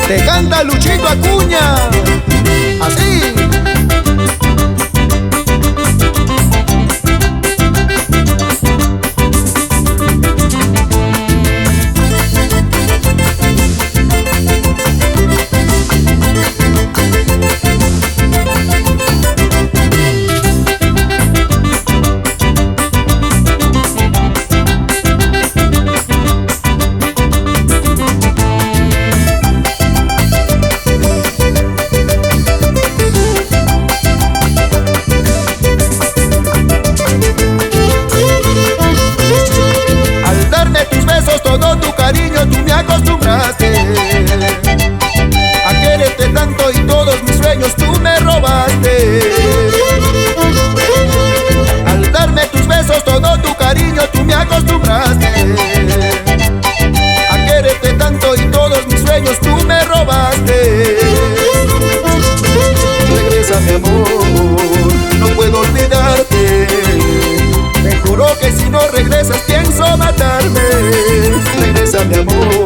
Te canta Luchito Acuña, así. Todo tu cariño tú me acostumbraste a quererte tanto y todos mis sueños tú me robaste. Al darme tus besos todo tu cariño tú me acostumbraste a quererte tanto y todos mis sueños tú me robaste. Regresa mi amor, no puedo olvidarte. Te juro que si no regresas pienso matarme. Regresa mi amor,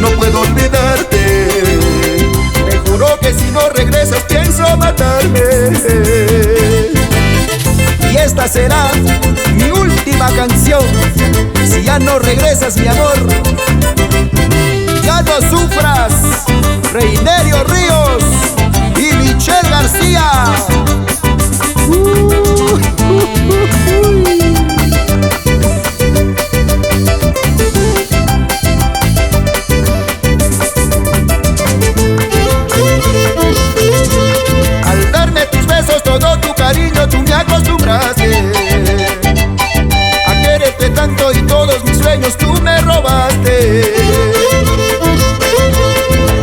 no puedo olvidarte. Te juro que si no regresas pienso matarme. Y esta será mi última canción. Si ya no regresas mi amor, ya no sufras. Reinerio Ríos y Michelle García. Al darme tus besos todo tu cariño tú me acostumbraste a quererte tanto y todos mis sueños tú me robaste.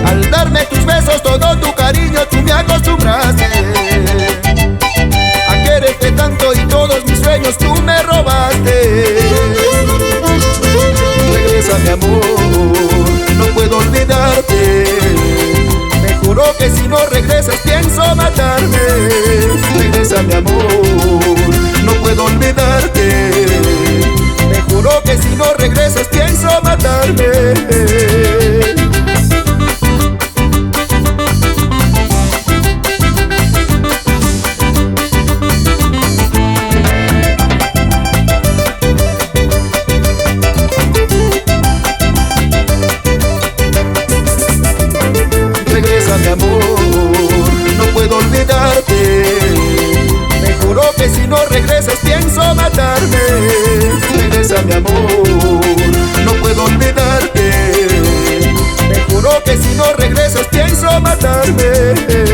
Al darme tus besos todo tu cariño tú me acostumbraste a quererte tanto y todos mis sueños tú me robaste. Regresa mi amor, no puedo olvidarte. Te juro que si no regresas pienso matarme. Regresa mi amor, no puedo olvidarte. Te juro que si no regresas pienso matarme. Regresa mi amor, no puedo olvidarte. Te juro que si no regresas pienso matarme. Regresa mi amor, no puedo olvidarte. Te juro que si no regresas pienso matarme.